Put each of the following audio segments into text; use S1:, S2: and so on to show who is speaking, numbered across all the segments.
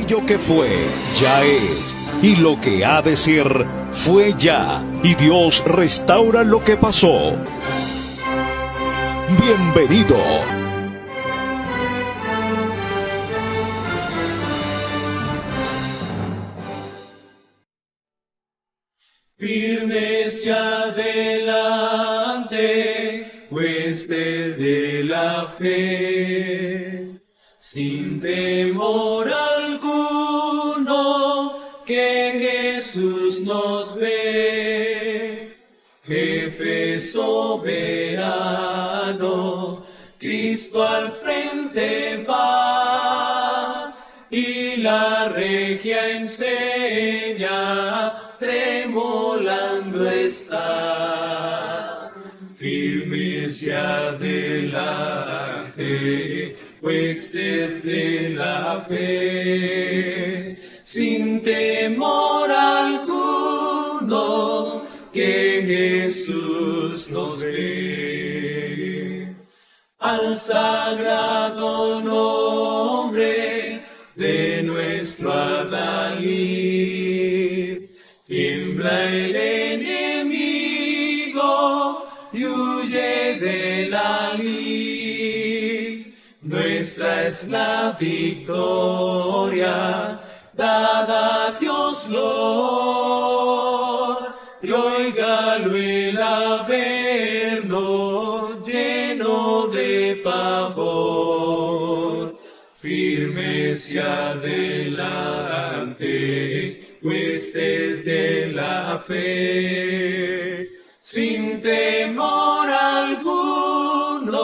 S1: aquello que fue, ya es, y lo que ha de ser, fue ya, y Dios restaura lo que pasó. Bienvenido.
S2: Firmes y adelante, huestes de la fe, sin temor alguno, que Jesús nos ve. Jefe soberano, Cristo al frente va, y la regia enseña, tremolando está. Firmes y adelante, huestes de la fe, sin temor alguno, que Jesús nos ve. Al sagrado nombre de nuestro adalid, tiembla el enemigo y huye de la lid. Nuestra es la victoria, dada a Dios Lord, y óigalo el averno lleno de pavor. Firmes y adelante, huestes de la fe, sin temor alguno,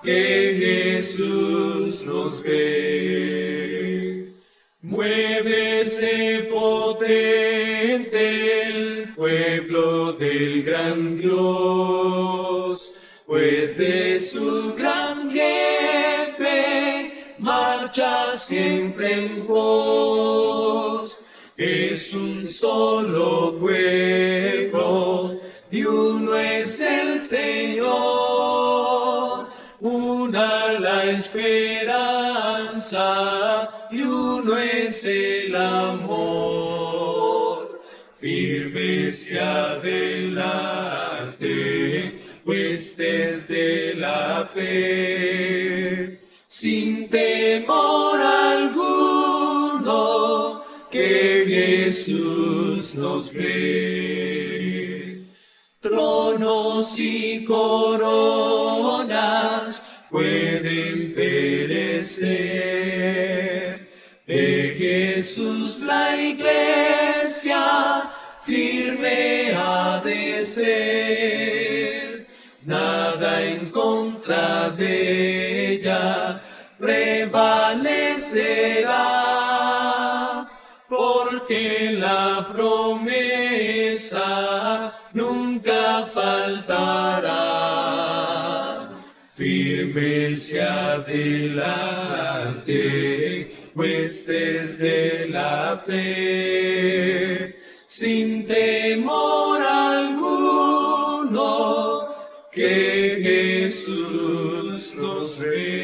S2: que Jesús nos ve. Muévese potente el pueblo del gran Dios, pues de su gran jefe marcha siempre en pos. Es un solo cuerpo y uno es el Señor, una la esperanza y uno es el amor. Firmes y adelante, huestes de la fe, sin temor alguno, que Jesús nos ve. Tronos y coronas pueden perecer, de Jesús la iglesia firme ha de ser. Nada en contra de ella prevalecerá, porque la promesa nunca faltará. Firmes y adelante, huestes de la fe, sin temor alguno, que Jesús nos ve.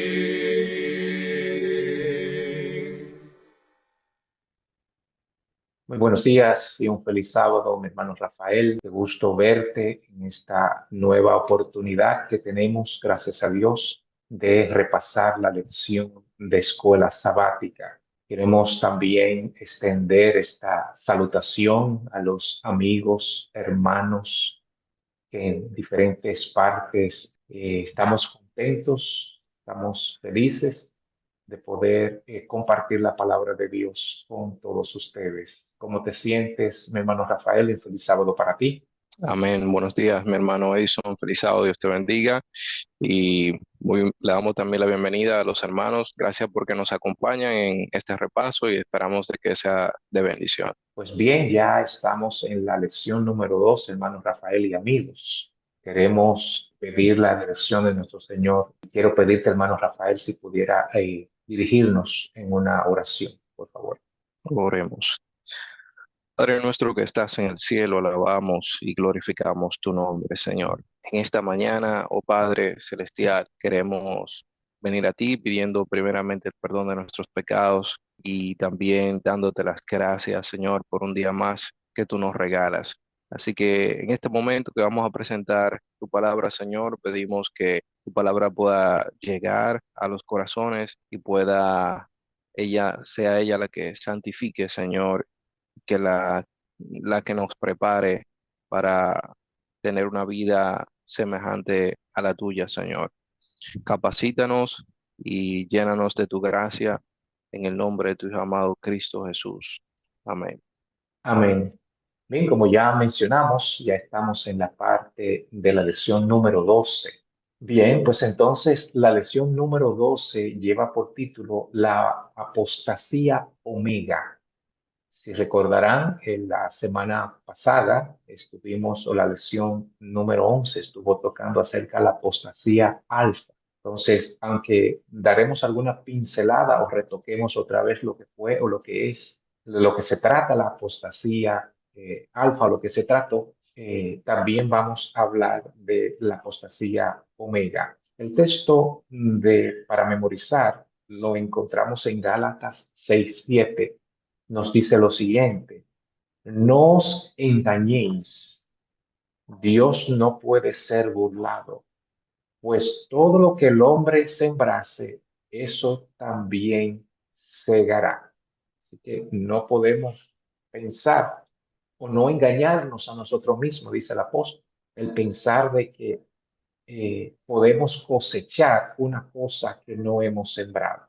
S3: Muy buenos días y un feliz sábado, mi hermano Rafael. Qué gusto verte en esta nueva oportunidad que tenemos, gracias a Dios, de repasar la lección de escuela sabática. Queremos también extender esta salutación a los amigos, hermanos que en diferentes partes estamos contentos, estamos felices de poder compartir la palabra de Dios con todos ustedes. ¿Cómo te sientes, mi hermano Rafael? Y feliz sábado para ti.
S4: Amén. Buenos días, mi hermano Edison. Feliz sábado, Dios te bendiga. Y le damos también la bienvenida a los hermanos. Gracias porque nos acompañan en este repaso y esperamos de que sea de bendición.
S3: Pues bien, ya estamos en la lección número 2, hermano Rafael y amigos. Queremos pedir la dirección de nuestro Señor. Quiero pedirte, hermano Rafael, si pudiera dirigirnos en una oración, por favor.
S4: Oremos. Padre nuestro que estás en el cielo, alabamos y glorificamos tu nombre, Señor. En esta mañana, oh Padre Celestial, queremos venir a ti pidiendo primeramente el perdón de nuestros pecados, y también dándote las gracias, Señor, por un día más que tú nos regalas. Así que en este momento que vamos a presentar tu palabra, Señor, pedimos que tu palabra pueda llegar a los corazones y pueda sea ella la que santifique, Señor, que la que nos prepare para tener una vida semejante a la tuya, Señor. Capacítanos y llénanos de tu gracia en el nombre de tu Hijo amado Cristo Jesús. Amén.
S3: Amén. Bien, como ya mencionamos, ya estamos en la parte de la lección número 12. Bien, pues entonces la lección número 12 lleva por título La apostasía omega. Si recordarán, en la semana pasada estuvimos, o la lección número 11 estuvo tocando acerca de la apostasía alfa. Entonces, aunque daremos alguna pincelada o retoquemos otra vez lo que fue o lo que es, de lo que se trata la apostasía alfa, lo que se trató, también vamos a hablar de la apostasía omega. El texto para memorizar lo encontramos en Gálatas 6:7. Nos dice lo siguiente: no os engañéis, Dios no puede ser burlado, pues todo lo que el hombre sembrase, eso también segará. Así que no podemos pensar o no engañarnos a nosotros mismos, dice el apóstol, el pensar de que podemos cosechar una cosa que no hemos sembrado.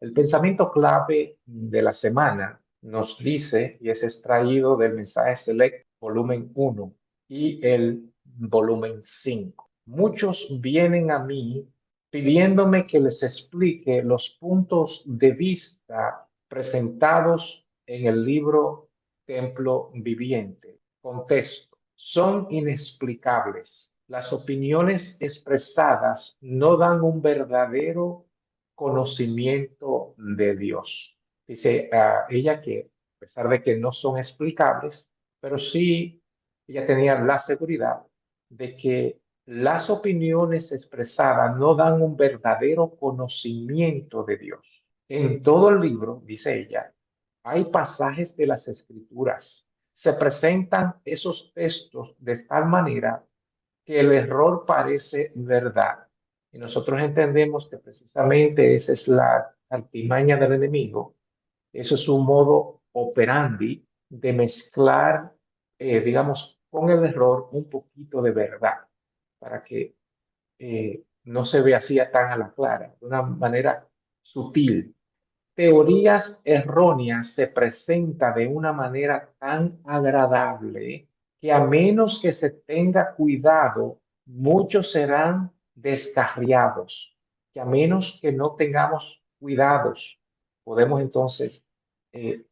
S3: El pensamiento clave de la semana nos dice, y es extraído del mensaje Select volumen 1 y el volumen 5. Muchos vienen a mí pidiéndome que les explique los puntos de vista presentados en el libro Templo Viviente. Contesto: son inexplicables. Las opiniones expresadas no dan un verdadero conocimiento de Dios. Dice ella que a pesar de que no son explicables, pero sí ella tenía la seguridad de que las opiniones expresadas no dan un verdadero conocimiento de Dios. En todo el libro, dice ella, hay pasajes de las Escrituras. Se presentan esos textos de tal manera que el error parece verdad. Y nosotros entendemos que precisamente esa es la artimaña del enemigo. Eso es un modo operandi de mezclar, digamos, con el error un poquito de verdad, para que no se vea así tan a la clara, de una manera sutil. Teorías erróneas se presenta de una manera tan agradable que a menos que se tenga cuidado, muchos serán descarriados, que a menos que no tengamos cuidados, podemos entonces,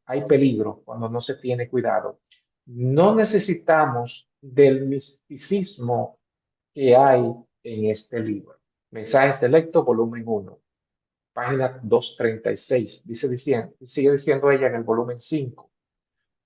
S3: hay peligro cuando no se tiene cuidado. No necesitamos del misticismo que hay en este libro. Mensajes de Lecto, volumen 1, página 236. Sigue diciendo ella en el volumen 5.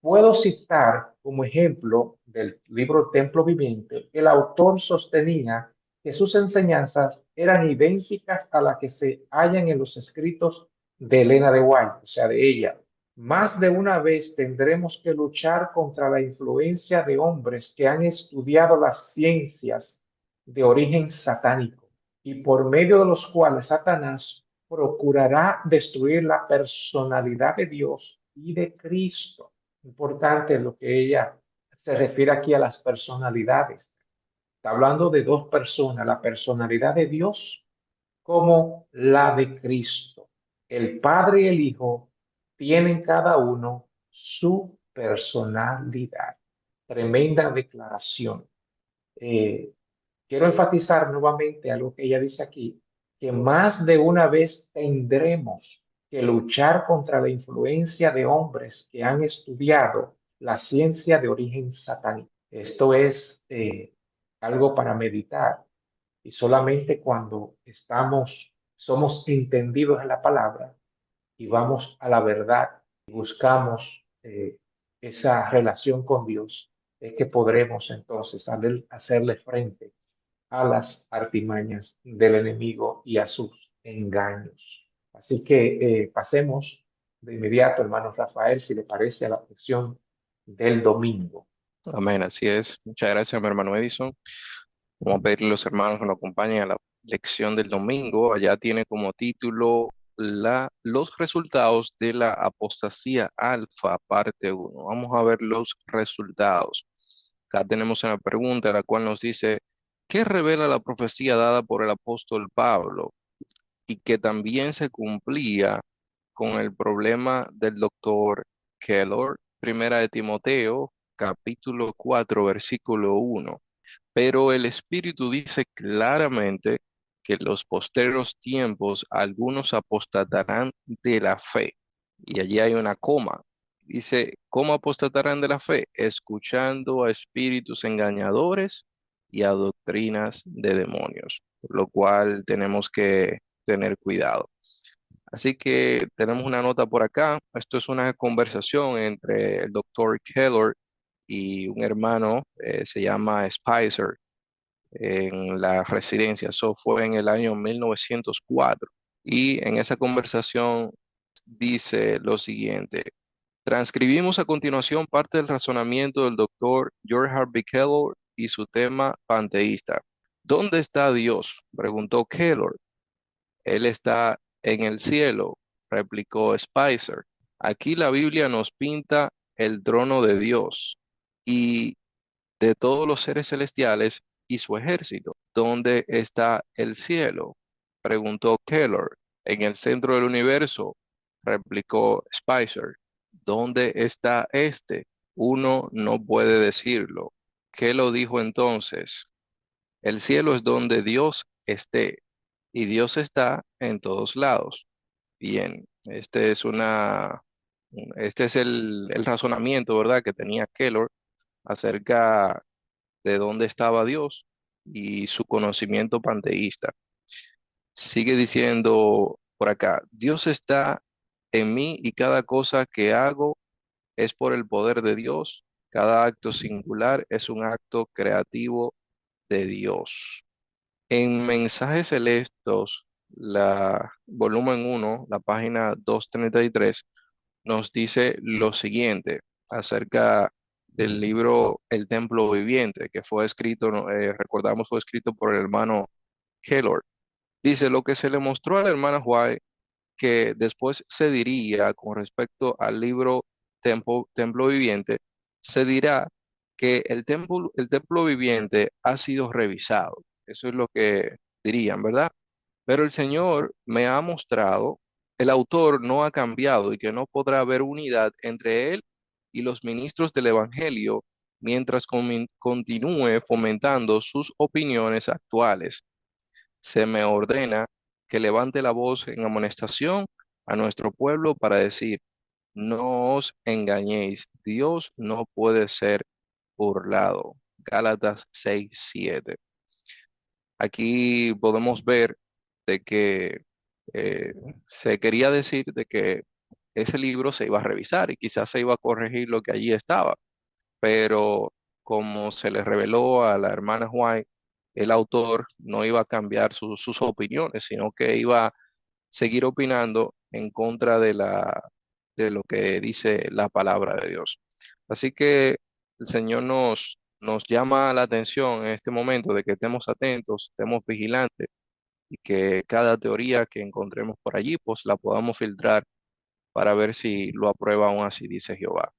S3: Puedo citar como ejemplo del libro Templo Viviente: el autor sostenía que sus enseñanzas eran idénticas a las que se hallan en los escritos de Elena de White, o sea, de ella. Más de una vez tendremos que luchar contra la influencia de hombres que han estudiado las ciencias de origen satánico y por medio de los cuales Satanás procurará destruir la personalidad de Dios y de Cristo. Importante lo que ella se refiere aquí a las personalidades. Está hablando de dos personas: la personalidad de Dios como la de Cristo. El Padre y el Hijo tienen cada uno su personalidad. Tremenda declaración. Eh, Quiero enfatizar nuevamente algo que ella dice aquí, que más de una vez tendremos que luchar contra la influencia de hombres que han estudiado la ciencia de origen satánico. Esto es algo para meditar, y solamente cuando somos entendidos en la palabra y vamos a la verdad y buscamos esa relación con Dios, es que podremos entonces hacerle frente a las artimañas del enemigo y a sus engaños. Así que pasemos de inmediato, hermano Rafael, si le parece, a la lección del domingo.
S4: Amén, así es. Muchas gracias, mi hermano Edison. Vamos a pedirle a los hermanos que nos acompañen a la lección del domingo. Allá tiene como título los resultados de la apostasía alfa, parte uno. Vamos a ver los resultados. Acá tenemos una pregunta, la cual nos dice, ¿qué revela la profecía dada por el apóstol Pablo y que también se cumplía con el problema del doctor Keller? Primera de Timoteo, capítulo 4, versículo 1. Pero el Espíritu dice claramente que en los posteros tiempos algunos apostatarán de la fe. Y allí hay una coma. Dice, ¿cómo apostatarán de la fe? Escuchando a espíritus engañadores y a doctrinas de demonios, por lo cual tenemos que tener cuidado. Así que tenemos una nota por acá. Esto es una conversación entre el doctor Keller y un hermano, se llama Spicer, en la residencia. Eso fue en el año 1904. Y en esa conversación dice lo siguiente. Transcribimos a continuación parte del razonamiento del doctor George Harvey Keller y su tema panteísta. ¿Dónde está Dios?, preguntó Keller. Él está en el cielo, replicó Spicer. Aquí la Biblia nos pinta el trono de Dios y de todos los seres celestiales y su ejército. ¿Dónde está el cielo?, preguntó Keller. En el centro del universo, replicó Spicer. ¿Dónde está este? Uno no puede decirlo. ¿Qué lo dijo entonces? El cielo es donde Dios esté, y Dios está en todos lados. Bien, este es el razonamiento, ¿verdad?, que tenía Keller acerca de dónde estaba Dios y su conocimiento panteísta. Sigue diciendo por acá, Dios está en mí y cada cosa que hago es por el poder de Dios. Cada acto singular es un acto creativo de Dios. En Mensajes Celestos, la volumen 1, la página 233, nos dice lo siguiente acerca del libro El Templo Viviente, que fue escrito, recordamos, fue escrito por el hermano Keller. Dice, lo que se le mostró a la hermana White, que después se diría con respecto al libro Templo Viviente, se dirá que el templo viviente ha sido revisado. Eso es lo que dirían, ¿verdad? Pero el Señor me ha mostrado, el autor no ha cambiado y que no podrá haber unidad entre él y los ministros del Evangelio mientras continúe fomentando sus opiniones actuales. Se me ordena que levante la voz en amonestación a nuestro pueblo para decir, no os engañéis, Dios no puede ser burlado. Gálatas 6:7. Aquí podemos ver de que eh, se quería decir de que ese libro se iba a revisar y quizás se iba a corregir lo que allí estaba, pero como se le reveló a la hermana White, el autor no iba a cambiar sus opiniones, sino que iba a seguir opinando en contra de lo que dice la palabra de Dios. Así que el Señor nos llama la atención en este momento de que estemos atentos, estemos vigilantes y que cada teoría que encontremos por allí, pues la podamos filtrar para ver si lo aprueba aún así, dice Jehová.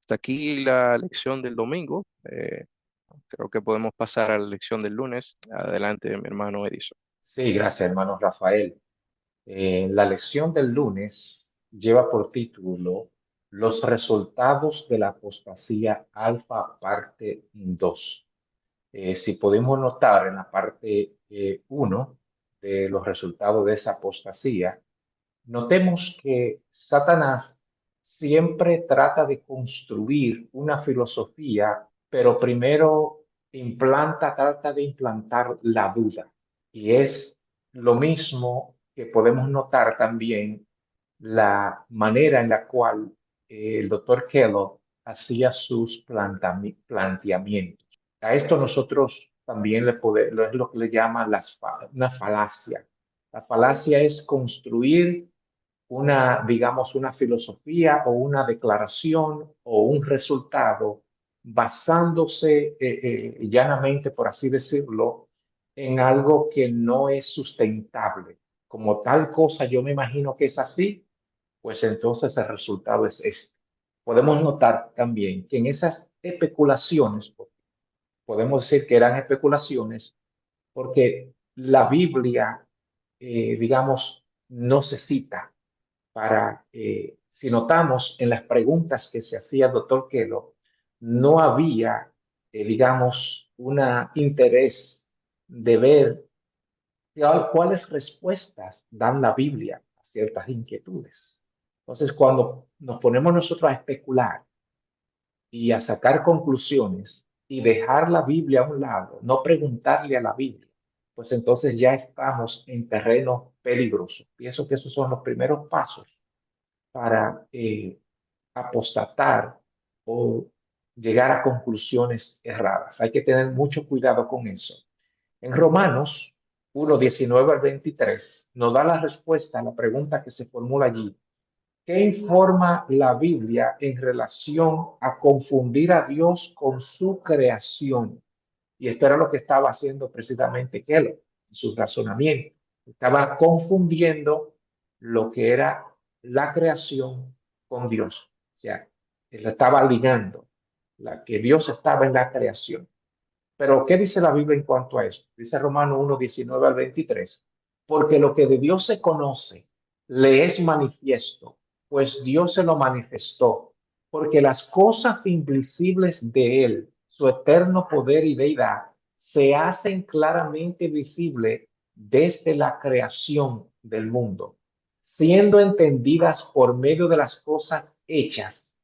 S4: Hasta aquí la lección del domingo. Creo que podemos pasar a la lección del lunes. Adelante, mi hermano Edison.
S3: Sí, gracias, hermano Rafael. La lección del lunes lleva por título Los resultados de la apostasía alfa, parte 2. Si podemos notar en la parte 1 de los resultados de esa apostasía, notemos que Satanás siempre trata de construir una filosofía, pero primero trata de implantar la duda. Y es lo mismo que podemos notar también la manera en la cual el doctor Kellogg hacía sus planteamientos. A esto nosotros también es lo que le llaman una falacia. La falacia es construir digamos, una filosofía o una declaración o un resultado basándose llanamente, por así decirlo, en algo que no es sustentable. Como tal cosa, yo me imagino que es así, pues entonces el resultado es este. Podemos notar también que en esas especulaciones, podemos decir que eran especulaciones, porque la Biblia, digamos, no se cita si notamos en las preguntas que se hacía el doctor Kelo, no había, digamos, un interés de ver cuáles respuestas dan la Biblia a ciertas inquietudes. Entonces, cuando nos ponemos nosotros a especular y a sacar conclusiones y dejar la Biblia a un lado, no preguntarle a la Biblia, pues entonces ya estamos en terreno peligroso. Pienso que esos son los primeros pasos para apostatar o llegar a conclusiones erradas. Hay que tener mucho cuidado con eso. En Romanos 1:19 al 23 nos da la respuesta a la pregunta que se formula allí. ¿Qué informa la Biblia en relación a confundir a Dios con su creación? Y esto era lo que estaba haciendo precisamente Keller en su razonamiento. Estaba confundiendo lo que era la creación con Dios. O sea, él estaba ligando que Dios estaba en la creación. Pero, ¿qué dice la Biblia en cuanto a eso? Dice Romanos 1:19 al 23. Porque lo que de Dios se conoce le es manifiesto, pues Dios se lo manifestó. Porque las cosas invisibles de Él, su eterno poder y deidad, se hacen claramente visibles desde la creación del mundo, siendo entendidas por medio de las cosas hechas,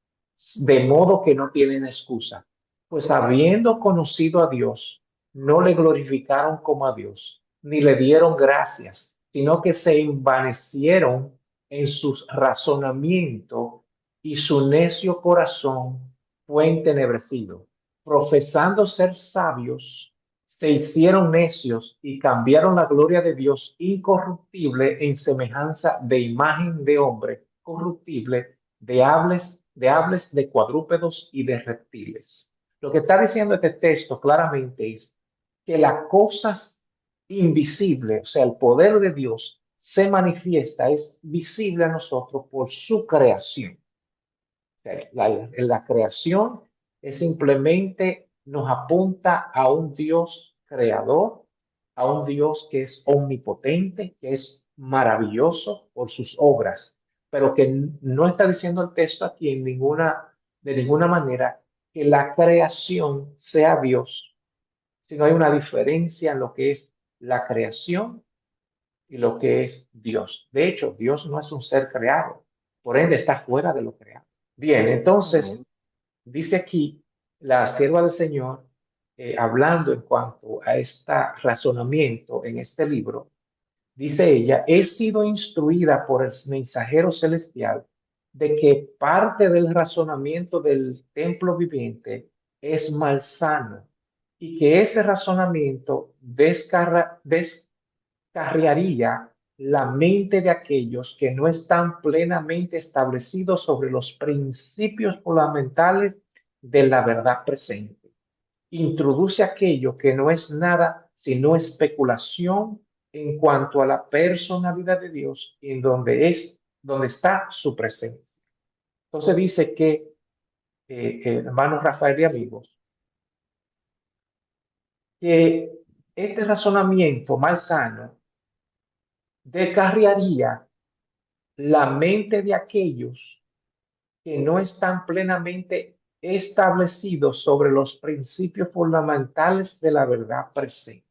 S3: de modo que no tienen excusa, pues habiendo conocido a Dios, no le glorificaron como a Dios, ni le dieron gracias, sino que se envanecieron en sus razonamientos y su necio corazón fue entenebrecido. Profesando ser sabios, se hicieron necios y cambiaron la gloria de Dios incorruptible en semejanza de imagen de hombre corruptible, de cuadrúpedos y de reptiles. Lo que está diciendo este texto claramente es que las cosas invisibles, o sea, el poder de Dios, se manifiesta, es visible a nosotros por su creación. O sea, la creación es simplemente nos apunta a un Dios creador, a un Dios que es omnipotente, que es maravilloso por sus obras, pero que no está diciendo el texto aquí de ninguna manera que la creación sea Dios, sino hay una diferencia en lo que es la creación y lo que es Dios. De hecho, Dios no es un ser creado, por ende está fuera de lo creado. Bien, entonces dice aquí la sierva del Señor, hablando en cuanto a este razonamiento en este libro, dice ella, he sido instruida por el mensajero celestial de que parte del razonamiento del templo viviente es malsano y que ese razonamiento descarriaría la mente de aquellos que no están plenamente establecidos sobre los principios fundamentales de la verdad presente. Introduce aquello que no es nada sino especulación en cuanto a la personalidad de Dios y en donde está su presencia. Entonces dice que, hermanos Rafael y amigos, que este razonamiento más sano descarriaría la mente de aquellos que no están plenamente establecidos sobre los principios fundamentales de la verdad presente.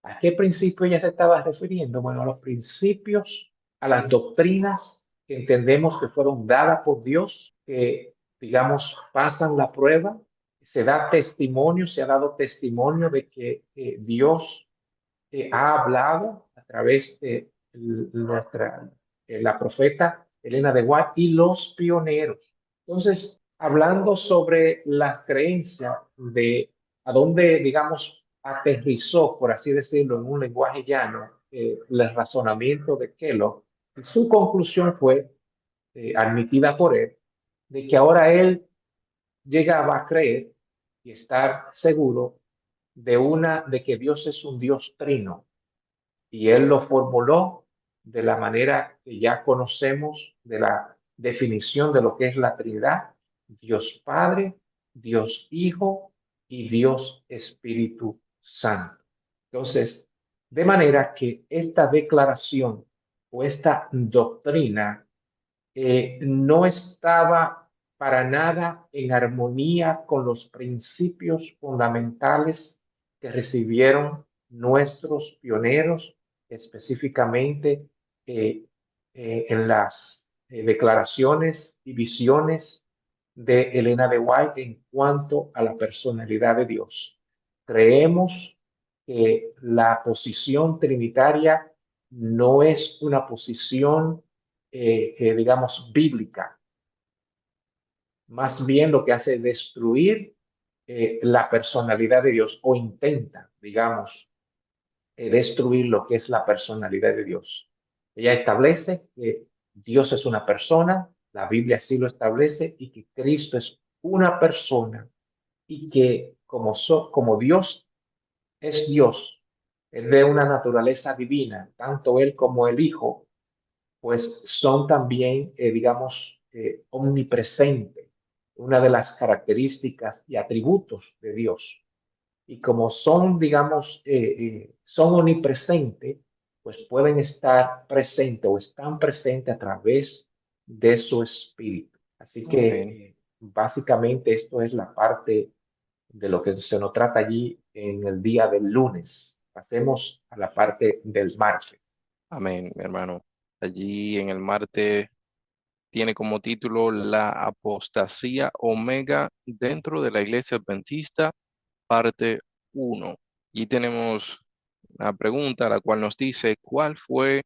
S3: ¿A qué principio ella se estaba refiriendo? Bueno, a los principios, a las doctrinas que entendemos que fueron dadas por Dios, que, digamos, pasan la prueba, se da testimonio, se ha dado testimonio de que Dios ha hablado a través de la profeta Elena de White y los pioneros. Entonces, hablando sobre las creencias de a dónde, digamos, aterrizó, por así decirlo, en un lenguaje llano, el razonamiento de Kellogg, Su conclusión fue, admitida por él, de que ahora él llegaba a creer y estar seguro de que Dios es un Dios trino, y él lo formuló de la manera que ya conocemos de la definición de lo que es la Trinidad: Dios Padre, Dios Hijo y Dios Espíritu Santo. Entonces, de manera que esta declaración o esta doctrina no estaba para nada en armonía con los principios fundamentales que recibieron nuestros pioneros, específicamente eh, en las declaraciones y visiones de Elena de White en cuanto a la personalidad de Dios. Creemos que la posición trinitaria no es una posición digamos, bíblica. Más bien lo que hace es destruir la personalidad de Dios, o intenta, digamos, destruir lo que es la personalidad de Dios. Ella establece que Dios es una persona, la Biblia así lo establece, y que Cristo es una persona, y que como Dios es Dios, es de una naturaleza divina, tanto Él como el Hijo, pues son también, digamos, omnipresentes, una de las características y atributos de Dios. Y como son, digamos, son omnipresentes, pues pueden estar presentes o están presentes a través de su espíritu. Así que
S4: Amén.
S3: básicamente esto es la parte de lo que se nos trata allí en el día del lunes. Pasemos a la parte del martes.
S4: Amén, mi hermano. Allí en el martes tiene como título La apostasía omega dentro de la iglesia adventista, parte uno. Y tenemos una pregunta la cual nos dice, ¿cuál fue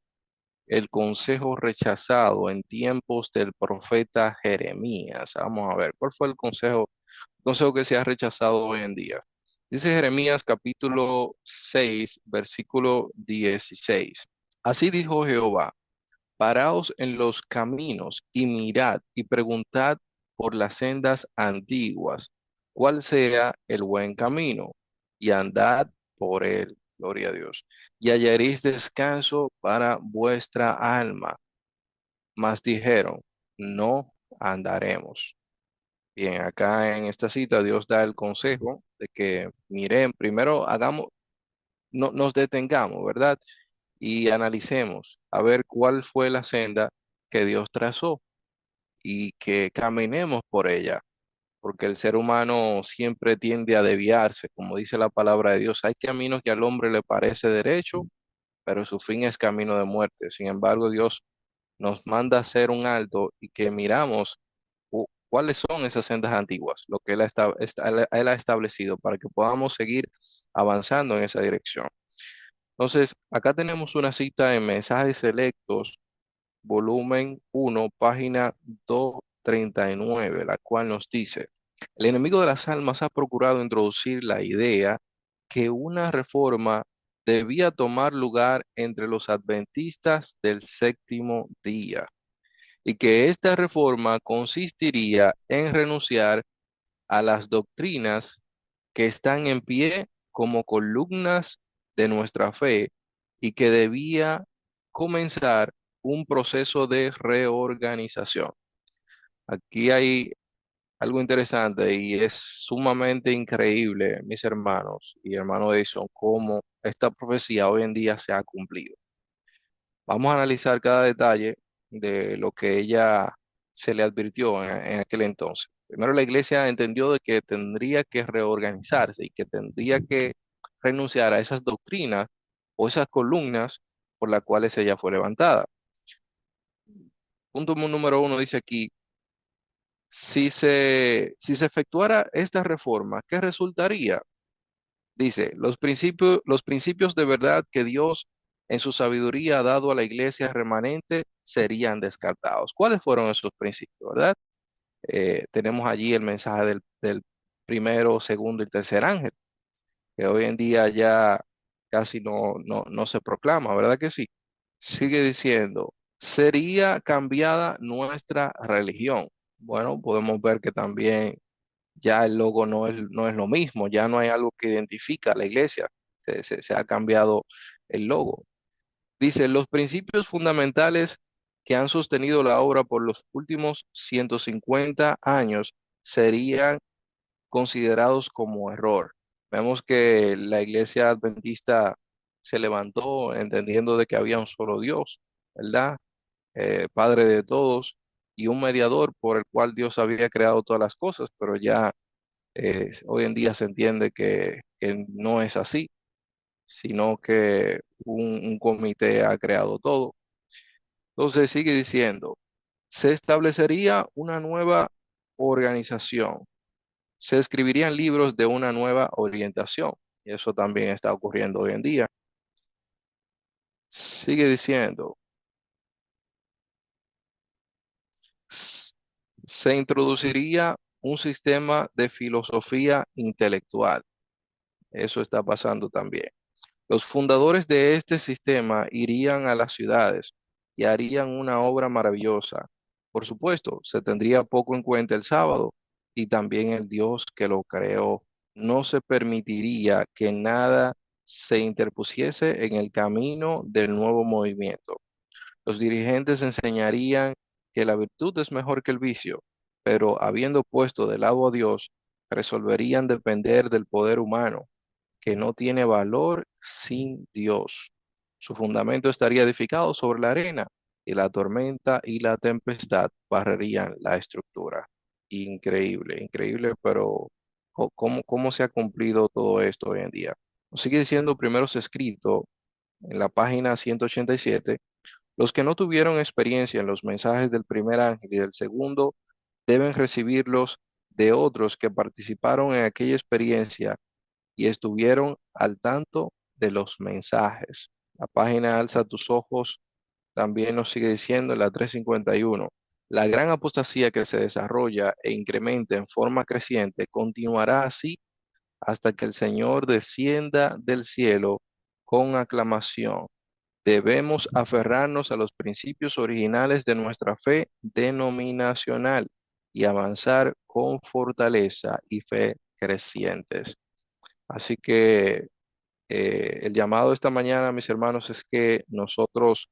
S4: el consejo rechazado en tiempos del profeta Jeremías? Vamos a ver, ¿cuál fue el consejo que se ha rechazado hoy en día? Dice Jeremías capítulo 6, versículo 16. Así dijo Jehová: paraos en los caminos y mirad y preguntad por las sendas antiguas, cuál sea el buen camino, y andad por él. Gloria a Dios. Y hallaréis descanso para vuestra alma. Mas dijeron, no andaremos. Bien, acá en esta cita Dios da el consejo de que miren, primero hagamos, no, nos detengamos, ¿verdad? Y analicemos a ver cuál fue la senda que Dios trazó y que caminemos por ella, porque el ser humano siempre tiende a desviarse, como dice la palabra de Dios. Hay caminos que al hombre le parece derecho, pero su fin es camino de muerte. Sin embargo, Dios nos manda a hacer un alto y que miramos cuáles son esas sendas antiguas, lo que Él ha establecido para que podamos seguir avanzando en esa dirección. Entonces, acá tenemos una cita en Mensajes Selectos, volumen 1, página 239, la cual nos dice, el enemigo de las almas ha procurado introducir la idea que una reforma debía tomar lugar entre los adventistas del séptimo día y que esta reforma consistiría en renunciar a las doctrinas que están en pie como columnas de nuestra fe y que debía comenzar un proceso de reorganización. Aquí hay algo interesante y es sumamente increíble, mis hermanos y hermano Edison, cómo esta profecía hoy en día se ha cumplido. Vamos a analizar cada detalle de lo que ella se le advirtió en aquel entonces. Primero, la iglesia entendió de que tendría que reorganizarse y que tendría que renunciar a esas doctrinas o esas columnas por las cuales ella fue levantada. Punto número uno dice aquí, si se efectuara esta reforma, ¿qué resultaría? Dice, los principios de verdad que Dios en su sabiduría ha dado a la iglesia remanente serían descartados. ¿Cuáles fueron esos principios, verdad? Tenemos allí el mensaje del primero, segundo y tercer ángel, que hoy en día ya casi no se proclama, ¿verdad que sí? Sigue diciendo, ¿Sería cambiada nuestra religión? Bueno, podemos ver que también ya el logo no es lo mismo, ya no hay algo que identifica a la iglesia, se ha cambiado el logo. Dice, los principios fundamentales que han sostenido la obra por los últimos 150 años serían considerados como error. Vemos que la iglesia adventista se levantó entendiendo de que había un solo Dios, ¿verdad? Padre de todos y un mediador por el cual Dios había creado todas las cosas, pero ya hoy en día se entiende que no es así, sino que un comité ha creado todo. Entonces sigue diciendo, se establecería una nueva organización, se escribirían libros de una nueva orientación, y eso también está ocurriendo hoy en día. Sigue diciendo, "S- se introduciría un sistema de filosofía intelectual". Eso está pasando también. Los fundadores de este sistema irían a las ciudades y harían una obra maravillosa. Por supuesto, se tendría poco en cuenta el sábado y también el Dios que lo creó. No se permitiría que nada se interpusiese en el camino del nuevo movimiento. Los dirigentes enseñarían que la virtud es mejor que el vicio, pero habiendo puesto de lado a Dios, resolverían depender del poder humano que no tiene valor sin Dios. Su fundamento estaría edificado sobre la arena y la tormenta y la tempestad barrerían la estructura. Increíble, increíble, pero ¿cómo se ha cumplido todo esto hoy en día? Nos sigue diciendo primeros escrito en la página 187, los que no tuvieron experiencia en los mensajes del primer ángel y del segundo deben recibirlos de otros que participaron en aquella experiencia y estuvieron al tanto de los mensajes. La página Alza tus ojos también nos sigue diciendo en la 351, la gran apostasía que se desarrolla e incrementa en forma creciente continuará así hasta que el Señor descienda del cielo con aclamación. Debemos aferrarnos a los principios originales de nuestra fe denominacional y avanzar con fortaleza y fe crecientes. Así que el llamado esta mañana, mis hermanos, es que nosotros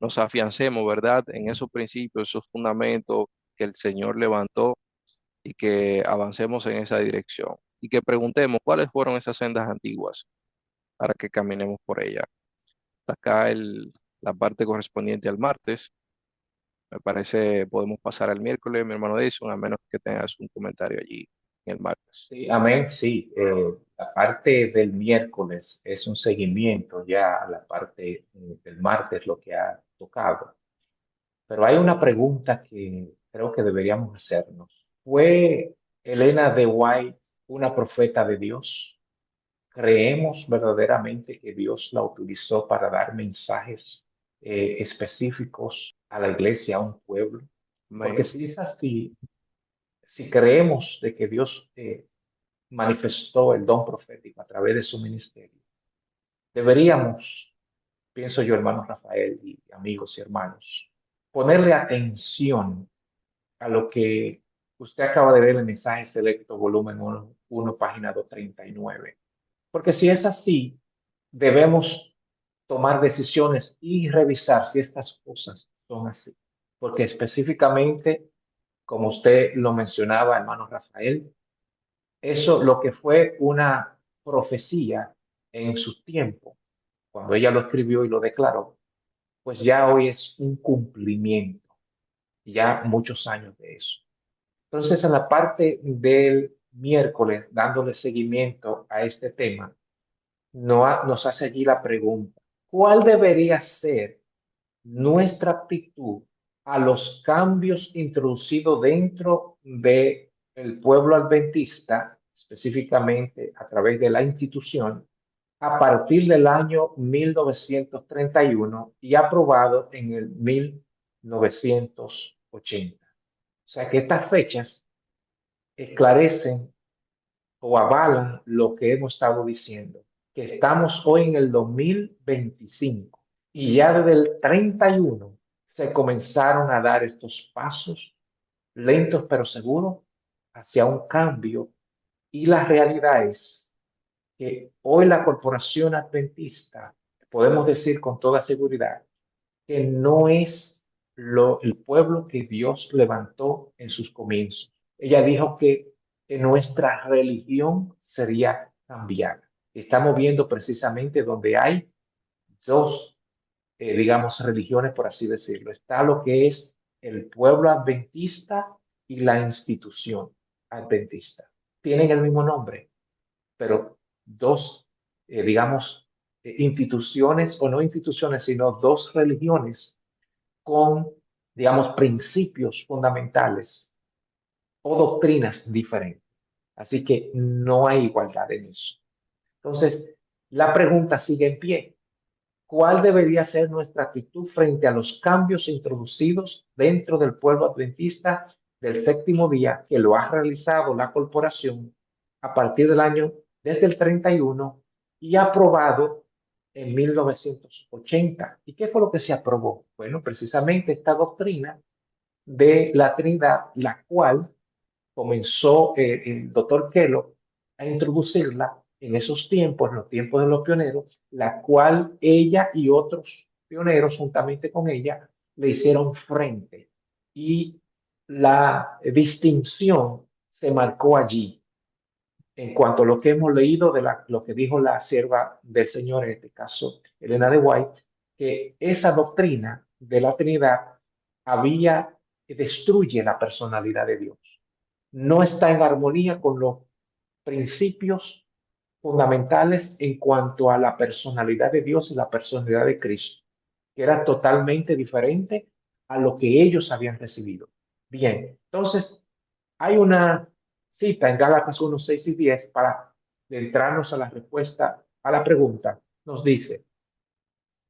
S4: nos afiancemos, ¿verdad? En esos principios, esos fundamentos que el Señor levantó y que avancemos en esa dirección. Y que preguntemos cuáles fueron esas sendas antiguas para que caminemos por ellas. Hasta acá la parte correspondiente al martes. Me parece podemos pasar al miércoles, mi hermano Edison, a menos que tengas un comentario allí en el martes.
S3: Sí, amén, sí. La parte del miércoles es un seguimiento ya a la parte del martes, lo que ha tocado. Pero hay una pregunta que creo que deberíamos hacernos. ¿Fue Elena de White una profeta de Dios? ¿Creemos verdaderamente que Dios la utilizó para dar mensajes específicos a la iglesia, a un pueblo? Porque
S4: Amén.
S3: si es así, si creemos de que Dios manifestó el don profético a través de su ministerio, deberíamos, pienso yo, hermano Rafael y amigos y hermanos, ponerle atención a lo que usted acaba de ver en el mensaje selecto, volumen 1, página 239. Porque si es así, debemos tomar decisiones y revisar si estas cosas son así. Porque específicamente, como usted lo mencionaba, hermano Rafael, eso lo que fue una profecía en su tiempo, cuando ella lo escribió y lo declaró, pues ya hoy es un cumplimiento, ya muchos años de eso. Entonces, en la parte del miércoles, dándole seguimiento a este tema, nos hace allí la pregunta, ¿cuál debería ser nuestra actitud a los cambios introducidos dentro del pueblo adventista, específicamente a través de la institución, a partir del año 1931 y aprobado en el 1980? O sea que estas fechas esclarecen o avalan lo que hemos estado diciendo, que estamos hoy en el 2025 y ya desde el 31 se comenzaron a dar estos pasos lentos pero seguros hacia un cambio. Y la realidad es que hoy la corporación adventista, podemos decir con toda seguridad, que no es el pueblo que Dios levantó en sus comienzos. Ella dijo que nuestra religión sería cambiada. Estamos viendo precisamente donde hay dos, digamos, religiones, por así decirlo. Está lo que es el pueblo adventista y la institución adventista. Tienen el mismo nombre, pero dos, digamos, instituciones o no instituciones, sino dos religiones con, digamos, principios fundamentales o doctrinas diferentes. Así que no hay igualdad en eso. Entonces, la pregunta sigue en pie. ¿Cuál debería ser nuestra actitud frente a los cambios introducidos dentro del pueblo adventista del séptimo día que lo ha realizado la corporación a partir del año desde el 31 y aprobado en 1980? ¿Y qué fue lo que se aprobó? Bueno, precisamente esta doctrina de la Trinidad, la cual comenzó el doctor Kellogg a introducirla en esos tiempos, en los tiempos de los pioneros, la cual ella y otros pioneros juntamente con ella le hicieron frente. Y la distinción se marcó allí en cuanto a lo que hemos leído de lo que dijo la sierva del Señor, en este caso Elena de White, que esa doctrina de la Trinidad había, que destruye la personalidad de Dios, no está en armonía con los principios fundamentales en cuanto a la personalidad de Dios y la personalidad de Cristo, que era totalmente diferente a lo que ellos habían recibido. Bien, entonces hay una cita en Gálatas 1, 6 y 10 para entrarnos a la respuesta a la pregunta. Nos dice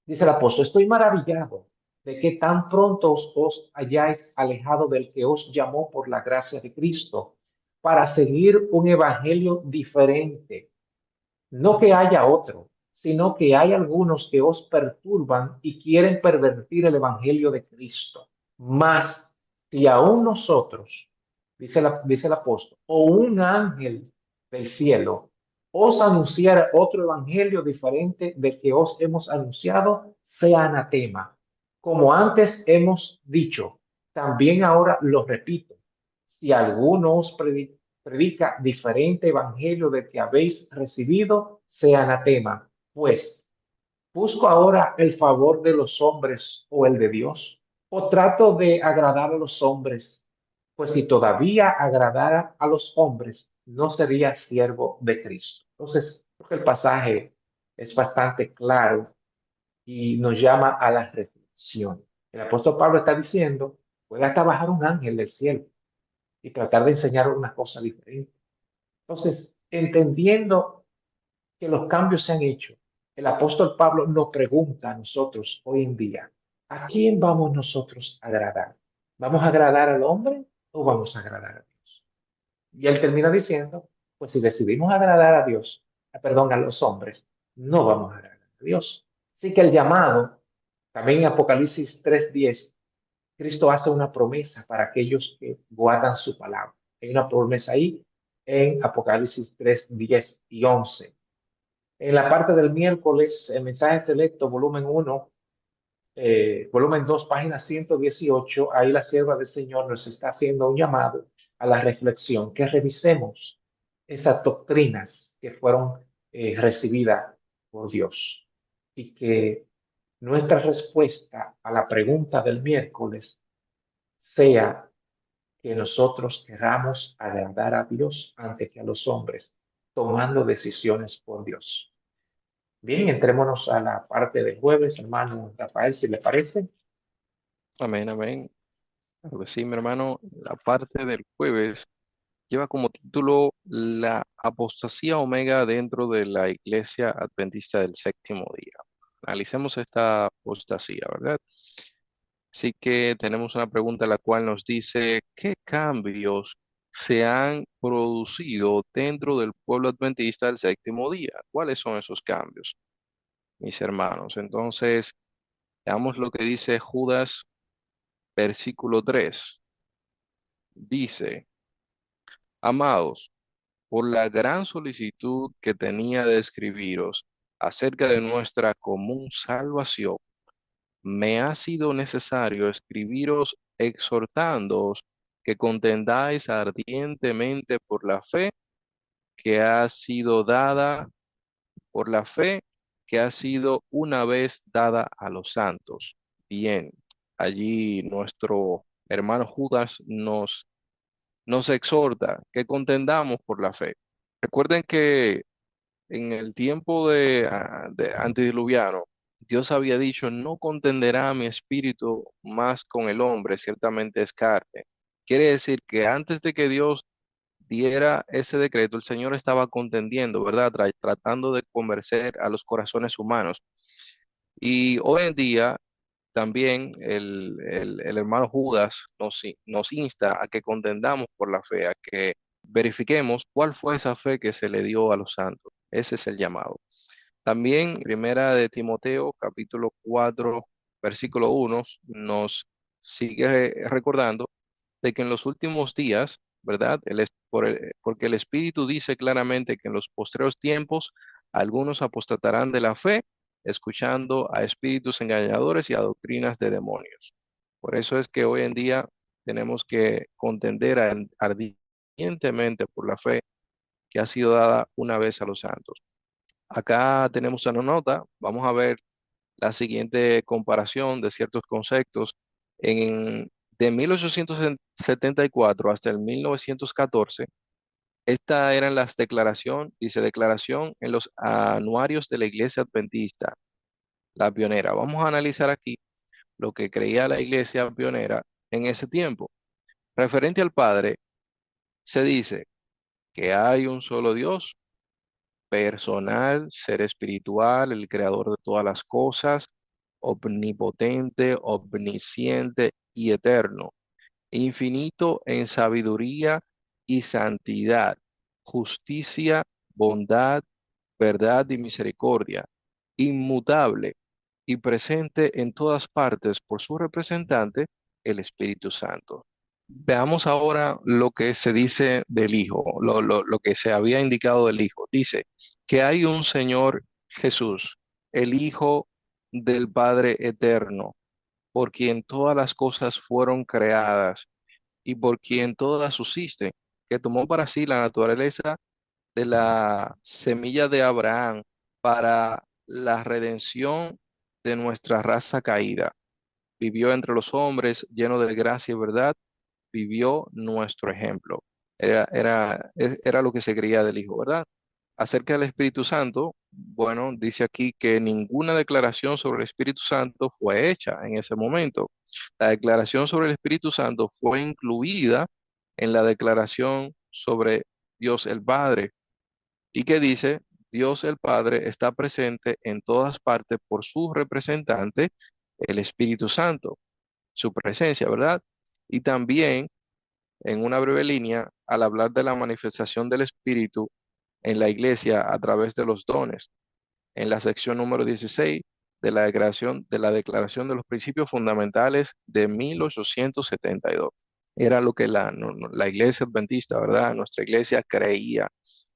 S3: el apóstol, estoy maravillado de que tan pronto os hayáis alejado del que os llamó por la gracia de Cristo para seguir un evangelio diferente. No que haya otro, sino que hay algunos que os perturban y quieren pervertir el evangelio de Cristo. Mas, si aún nosotros, dice el apóstol, o un ángel del cielo os anunciara otro evangelio diferente del que os hemos anunciado, sea anatema. Como antes hemos dicho, también ahora lo repito, si alguno os predica diferente evangelio del que habéis recibido, sea anatema. Pues, ¿busco ahora el favor de los hombres o el de Dios? ¿O trato de agradar a los hombres? Pues si todavía agradara a los hombres, no sería siervo de Cristo. Entonces, creo que el pasaje es bastante claro y nos llama a la reflexión. El apóstol Pablo está diciendo, puede hasta bajar un ángel del cielo y tratar de enseñar una cosa diferente. Entonces, entendiendo que los cambios se han hecho, el apóstol Pablo nos pregunta a nosotros hoy en día, ¿a quién vamos nosotros a agradar? ¿Vamos a agradar al hombre o vamos a agradar a Dios? Y él termina diciendo, pues si decidimos agradar a Dios, perdón, a los hombres, no vamos a agradar a Dios. Así que el llamado, también en Apocalipsis 3:10, Cristo hace una promesa para aquellos que guardan su palabra. Hay una promesa ahí en Apocalipsis 3:10 y 11. En la parte del miércoles, el mensaje selecto, volumen 1, volumen 2, página 118, ahí la sierva del Señor nos está haciendo un llamado a la reflexión, que revisemos esas doctrinas que fueron recibidas por Dios y que nuestra respuesta a la pregunta del miércoles sea que nosotros queramos agradar a Dios antes que a los hombres, tomando decisiones por Dios. Bien, entrémonos a la parte del jueves, hermano Rafael, si le parece.
S4: Amén, amén. Claro que sí, mi hermano. La parte del jueves lleva como título La apostasía omega dentro de la Iglesia Adventista del Séptimo Día. Analicemos esta apostasía, ¿verdad? Así que tenemos una pregunta la cual nos dice, ¿qué cambios se han producido dentro del pueblo adventista del séptimo día? ¿Cuáles son esos cambios, mis hermanos? Entonces, veamos lo que dice Judas versículo 3. Dice, amados, por la gran solicitud que tenía de escribiros acerca de nuestra común salvación, me ha sido necesario escribiros exhortándoos que contendáis ardientemente que ha sido dada, por la fe que ha sido una vez dada a los santos. Bien, allí nuestro hermano Judas nos exhorta que contendamos por la fe. Recuerden que en el tiempo de antediluviano, Dios había dicho, no contenderá mi espíritu más con el hombre, ciertamente es carne. Quiere decir que antes de que Dios diera ese decreto, el Señor estaba contendiendo, ¿verdad? Tratando de convencer a los corazones humanos. Y hoy en día también el hermano Judas nos insta a que contendamos por la fe, a que verifiquemos cuál fue esa fe que se le dio a los santos. Ese es el llamado. También, primera de Timoteo, capítulo 4 versículo 1 nos sigue recordando de que en los últimos días, ¿verdad? Porque el Espíritu dice claramente que en los postreros tiempos algunos apostatarán de la fe, escuchando a espíritus engañadores y a doctrinas de demonios. Por eso es que hoy en día tenemos que contender ardientemente por la fe que ha sido dada una vez a los santos. Acá tenemos una nota, vamos a ver la siguiente comparación de ciertos conceptos. De 1874 hasta el 1914, estas eran las declaraciones, dice declaración en los anuarios de la Iglesia Adventista, la pionera. Vamos a analizar aquí lo que creía la Iglesia pionera en ese tiempo. Referente al Padre, se dice que hay un solo Dios, personal, ser espiritual, el creador de todas las cosas, omnipotente, omnisciente y eterno, infinito en sabiduría y santidad, justicia, bondad, verdad y misericordia, inmutable y presente en todas partes por su representante, el Espíritu Santo. Veamos ahora lo que se dice del Hijo, lo que se había indicado del Hijo. Dice que hay un Señor Jesús, el Hijo del Padre eterno, por quien todas las cosas fueron creadas y por quien todas subsisten, que tomó para sí la naturaleza de la semilla de Abraham para la redención de nuestra raza caída. Vivió entre los hombres lleno de gracia y verdad, vivió nuestro ejemplo. Era lo que se creía del Hijo, ¿verdad? Acerca del Espíritu Santo, bueno, dice aquí que ninguna declaración sobre el Espíritu Santo fue hecha en ese momento. La declaración sobre el Espíritu Santo fue incluida en la declaración sobre Dios el Padre. ¿Y qué dice? Dios el Padre está presente en todas partes por su representante, el Espíritu Santo, su presencia, ¿verdad? Y también en una breve línea, al hablar de la manifestación del Espíritu en la iglesia a través de los dones, en la sección número 16 de la Declaración de los Principios Fundamentales de 1872. Era lo que la iglesia adventista, ¿verdad? Nuestra iglesia creía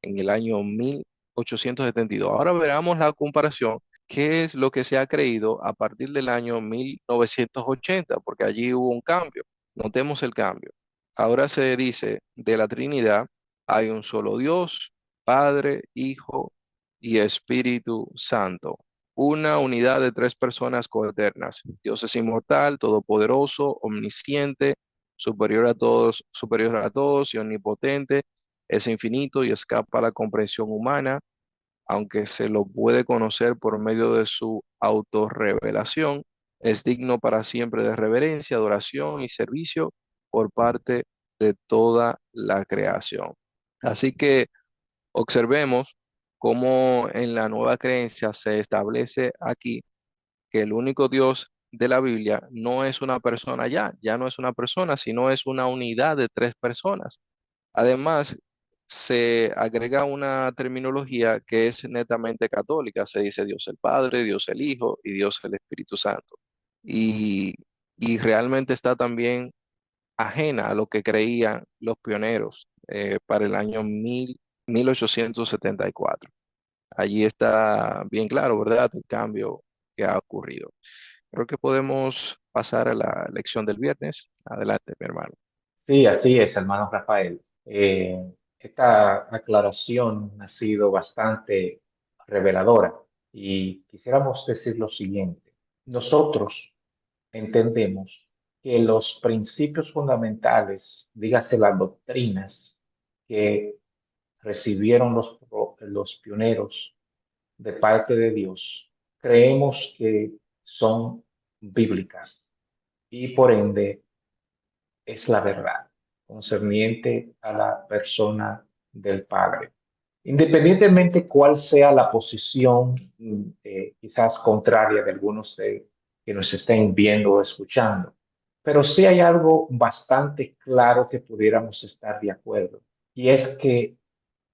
S4: en el año 1872. Ahora veremos la comparación. ¿Qué es lo que se ha creído a partir del año 1980? Porque allí hubo un cambio. Notemos el cambio. Ahora se dice de la Trinidad, hay un solo Dios, Padre, Hijo y Espíritu Santo. Una unidad de tres personas coeternas. Dios es inmortal, todopoderoso, omnisciente, superior a todos y omnipotente. Es infinito y escapa a la comprensión humana, aunque se lo puede conocer por medio de su autorrevelación. Es digno para siempre de reverencia, adoración y servicio por parte de toda la creación. Así que observemos cómo en la nueva creencia se establece aquí que el único Dios de la Biblia no es una persona ya no es una persona, sino es una unidad de tres personas. Además, se agrega una terminología que es netamente católica. Se dice Dios el Padre, Dios el Hijo y Dios el Espíritu Santo. Y y realmente está también ajena a lo que creían los pioneros para el año 1874. Allí está bien claro, ¿verdad?, el cambio que ha ocurrido. Creo que podemos pasar a la lección del viernes. Adelante, mi hermano.
S3: Sí, así es, hermano Rafael. Esta aclaración ha sido bastante reveladora y quisiéramos decir lo siguiente. Nosotros entendemos que los principios fundamentales, dígase las doctrinas que recibieron los pioneros de parte de Dios, creemos que son bíblicas y por ende es la verdad concerniente a la persona del Padre. Independientemente cuál sea la posición quizás contraria de algunos que nos estén viendo o escuchando, pero sí hay algo bastante claro que pudiéramos estar de acuerdo, y es que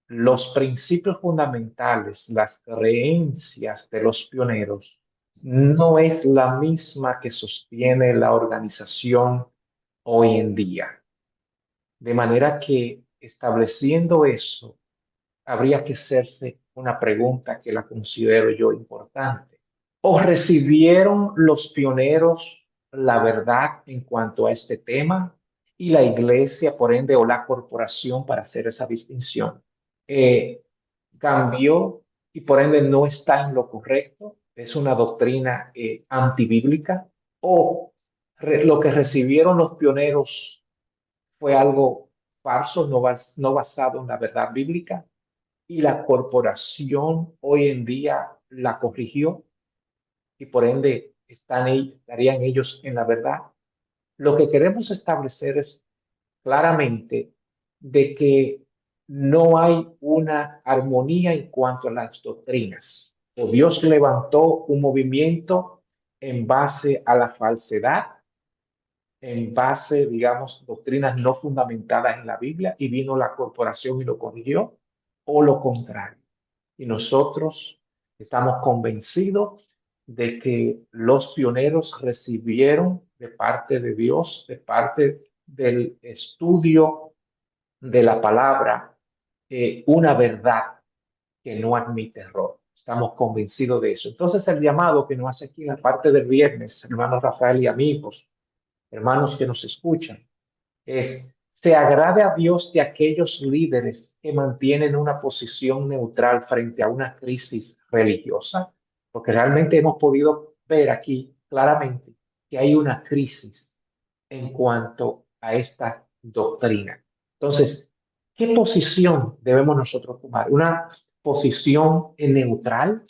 S3: los principios fundamentales, las creencias de los pioneros, no es la misma que sostiene la organización hoy en día. De manera que estableciendo eso, habría que hacerse una pregunta que la considero yo importante. ¿O recibieron los pioneros la verdad en cuanto a este tema y la iglesia, por ende, o la corporación, para hacer esa distinción, eh, cambió y por ende no está en lo correcto? ¿Es una doctrina antibíblica? ¿O lo que recibieron los pioneros fue algo falso, no basado en la verdad bíblica, y la corporación hoy en día la corrigió y por ende estarían ellos en la verdad? Lo que queremos establecer es claramente de que no hay una armonía en cuanto a las doctrinas. O Dios levantó un movimiento en base a la falsedad, en base, digamos, doctrinas no fundamentadas en la Biblia, y vino la corporación y lo corrigió, o lo contrario. Y nosotros estamos convencidos de que los pioneros recibieron de parte de Dios, de parte del estudio de la palabra, una verdad que no admite error. Estamos convencidos de eso. Entonces, el llamado que nos hace aquí en la parte del viernes, hermano Rafael y amigos, hermanos que nos escuchan, es: se agrade a Dios de aquellos líderes que mantienen una posición neutral frente a una crisis religiosa, porque realmente hemos podido ver aquí claramente que hay una crisis en cuanto a esta doctrina. Entonces, ¿qué posición debemos nosotros tomar? ¿Una posición neutral?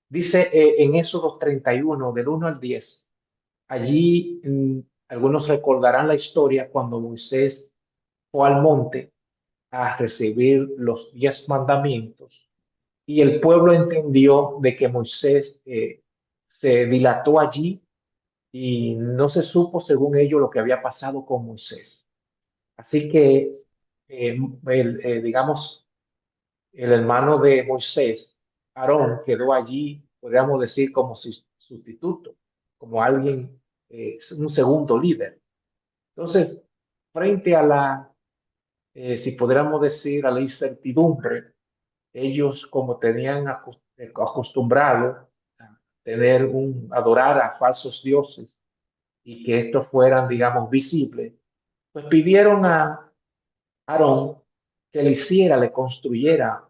S3: Dice en Éxodo 31, del 1 al 10. Allí algunos recordarán la historia cuando Moisés fue al monte a recibir los 10 mandamientos, y el pueblo entendió de que Moisés se dilató allí y no se supo, según ellos, lo que había pasado con Moisés. Así que, digamos, el hermano de Moisés, Aarón, quedó allí, podríamos decir, como sustituto, como alguien, un segundo líder. Entonces, frente a si podríamos decir, a la incertidumbre, ellos, como tenían acostumbrado a adorar a falsos dioses y que estos fueran, digamos, visibles, pues pidieron a Aarón que le construyera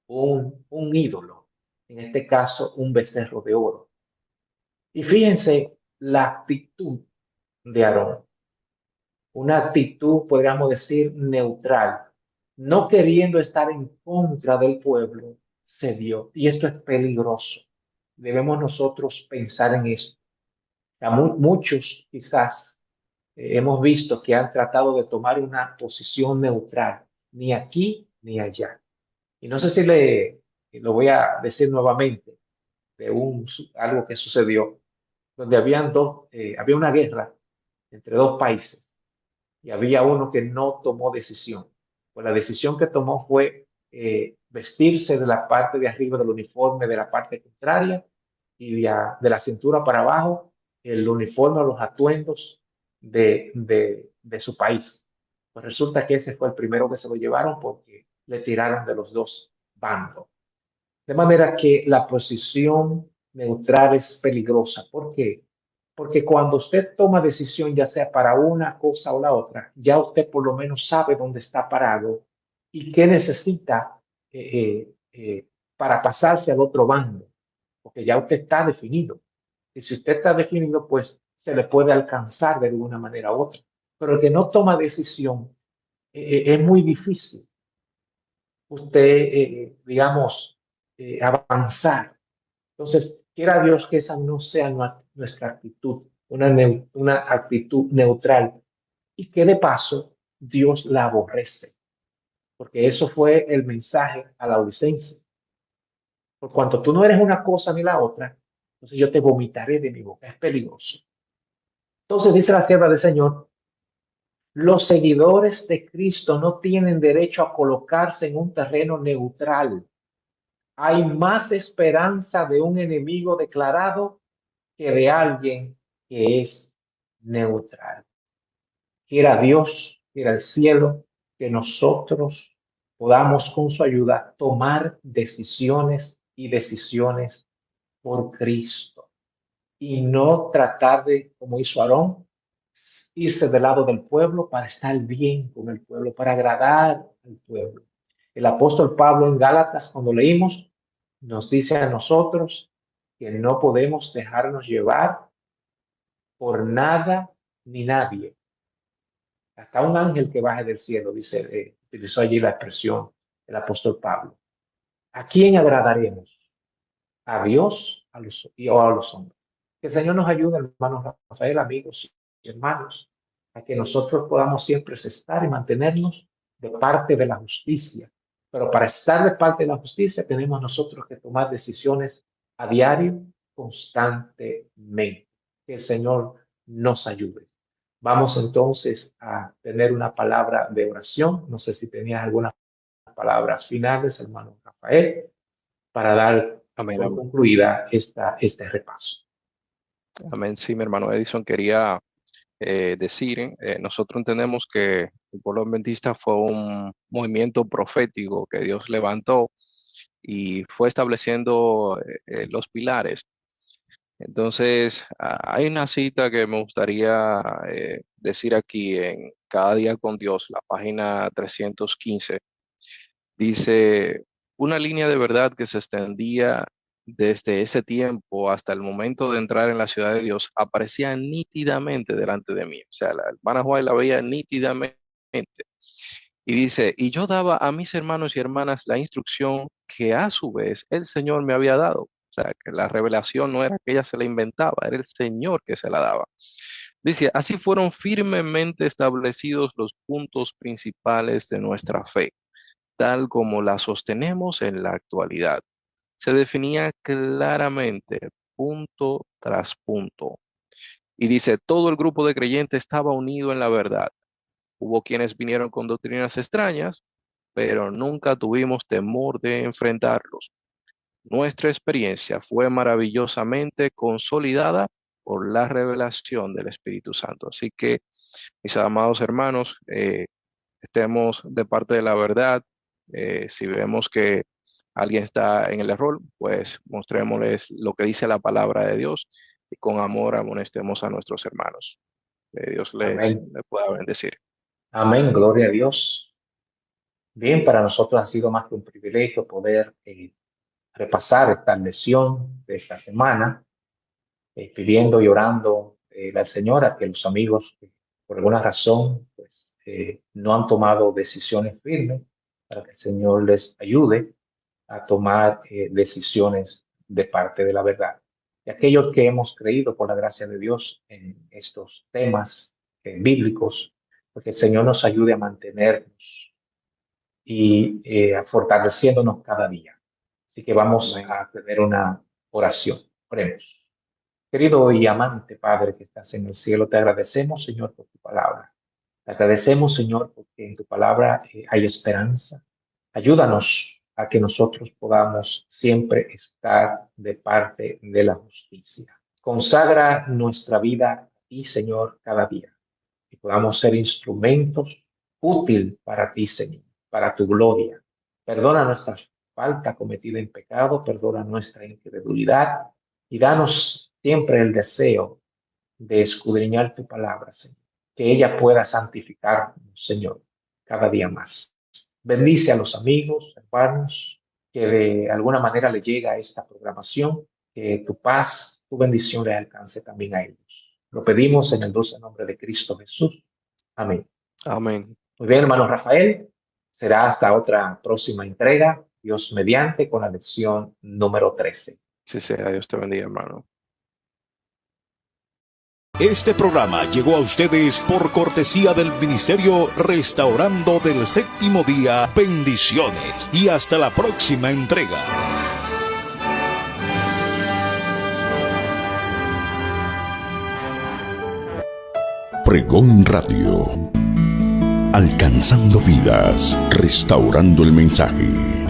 S3: un ídolo, en este caso un becerro de oro. Y fíjense la actitud de Aarón, una actitud, podríamos decir, neutral, no queriendo estar en contra del pueblo, se dio. Y esto es peligroso. Debemos nosotros pensar en eso. Muchos quizás hemos visto que han tratado de tomar una posición neutral, ni aquí ni allá. Y no sé si lo voy a decir nuevamente, de algo que sucedió, donde había una guerra entre dos países y había uno que no tomó decisión. Pues la decisión que tomó fue vestirse de la parte de arriba del uniforme de la parte contraria, y de la cintura para abajo el uniforme o los atuendos de su país. Pues resulta que ese fue el primero que se lo llevaron porque le tiraron de los dos bandos. De manera que la posición neutral es peligrosa. ¿Por qué? Porque cuando usted toma decisión, ya sea para una cosa o la otra, ya usted por lo menos sabe dónde está parado y qué necesita para pasarse al otro bando, porque ya usted está definido. Y si usted está definido, pues se le puede alcanzar de alguna manera u otra. Pero el que no toma decisión, es muy difícil usted, digamos, avanzar. Entonces, quiera Dios que esa no sea nuestra actitud, una actitud neutral, y que de paso Dios la aborrece, porque eso fue el mensaje a la Odicense. Por cuanto tú no eres una cosa ni la otra, entonces yo te vomitaré de mi boca. Es peligroso. Entonces dice la sierva del Señor, los seguidores de Cristo no tienen derecho a colocarse en un terreno neutral. Hay más esperanza de un enemigo declarado que de alguien que es neutral. Quiera Dios, quiera el cielo, que nosotros podamos con su ayuda tomar decisiones y decisiones por Cristo y no tratar de, como hizo Aarón, irse del lado del pueblo para estar bien con el pueblo, para agradar al pueblo. El apóstol Pablo en Gálatas, cuando leímos, nos dice a nosotros que no podemos dejarnos llevar por nada ni nadie. Hasta un ángel que baje del cielo, dice, utilizó allí la expresión el apóstol Pablo. ¿A quién agradaremos? ¿A Dios o a los hombres? Que el Señor nos ayude, hermanos Rafael, amigos y hermanos, a que nosotros podamos siempre estar y mantenernos de parte de la justicia. Pero para estar de parte de la justicia tenemos nosotros que tomar decisiones a diario, constantemente. Que el Señor nos ayude. Vamos entonces a tener una palabra de oración. No sé si tenías algunas palabras finales, hermano Rafael, para dar
S4: Amén,
S3: por
S4: amén.
S3: concluida este repaso.
S4: Amén. Sí, mi hermano Edison quería decir, nosotros entendemos que el pueblo adventista fue un movimiento profético que Dios levantó y fue estableciendo los pilares. Entonces, hay una cita que me gustaría decir aquí en Cada Día con Dios, la página 315. Dice, una línea de verdad que se extendía desde ese tiempo hasta el momento de entrar en la ciudad de Dios, aparecía nítidamente delante de mí. O sea, la hermana Juan la veía nítidamente. Y dice, y yo daba a mis hermanos y hermanas la instrucción que a su vez el Señor me había dado. O sea, que la revelación no era que ella se la inventaba, era el Señor que se la daba. Dice, así fueron firmemente establecidos los puntos principales de nuestra fe, tal como la sostenemos en la actualidad. Se definía claramente, punto tras punto. Y dice, todo el grupo de creyentes estaba unido en la verdad. Hubo quienes vinieron con doctrinas extrañas, pero nunca tuvimos temor de enfrentarlos. Nuestra experiencia fue maravillosamente consolidada por la revelación del Espíritu Santo. Así que, mis amados hermanos, estemos de parte de la verdad. Si vemos que alguien está en el error, pues mostrémosles lo que dice la palabra de Dios y con amor amonestemos a nuestros hermanos. Que Dios
S3: Amén.
S4: les pueda bendecir.
S3: Amén. Gloria a Dios. Bien, para nosotros ha sido más que un privilegio poder repasar esta lección de esta semana, pidiendo y orando al Señor a que los amigos, por alguna razón, pues no han tomado decisiones firmes, para que el Señor les ayude a tomar decisiones de parte de la verdad. Y aquellos que hemos creído por la gracia de Dios en estos temas bíblicos, porque el Señor nos ayude a mantenernos y fortaleciéndonos cada día. Así que vamos
S4: Amén.
S3: a tener una oración. Oremos. Querido y amante Padre que estás en el cielo, te agradecemos, Señor, por tu palabra. Te agradecemos, Señor, porque en tu palabra hay esperanza. Ayúdanos a que nosotros podamos siempre estar de parte de la justicia. Consagra nuestra vida a ti, Señor, cada día. Que podamos ser instrumentos útiles para ti, Señor, para tu gloria. Perdona nuestra falta cometida en pecado, perdona nuestra incredulidad y danos siempre el deseo de escudriñar tu palabra, Señor. Que ella pueda santificarnos, Señor, cada día más. Bendice a los amigos, hermanos, que de alguna manera le llega esta programación, que tu paz, tu bendición le alcance también a ellos. Lo pedimos en el dulce nombre de Cristo Jesús. Amén.
S4: Amén.
S3: Muy bien, hermano Rafael, será hasta otra próxima entrega, Dios mediante, con la lección número 13.
S4: Sí sea, Dios te bendiga, hermano.
S1: Este programa llegó a ustedes por cortesía del Ministerio Restaurando del Séptimo Día. Bendiciones y hasta la próxima entrega.
S5: Pregón Radio. Alcanzando vidas, restaurando el mensaje.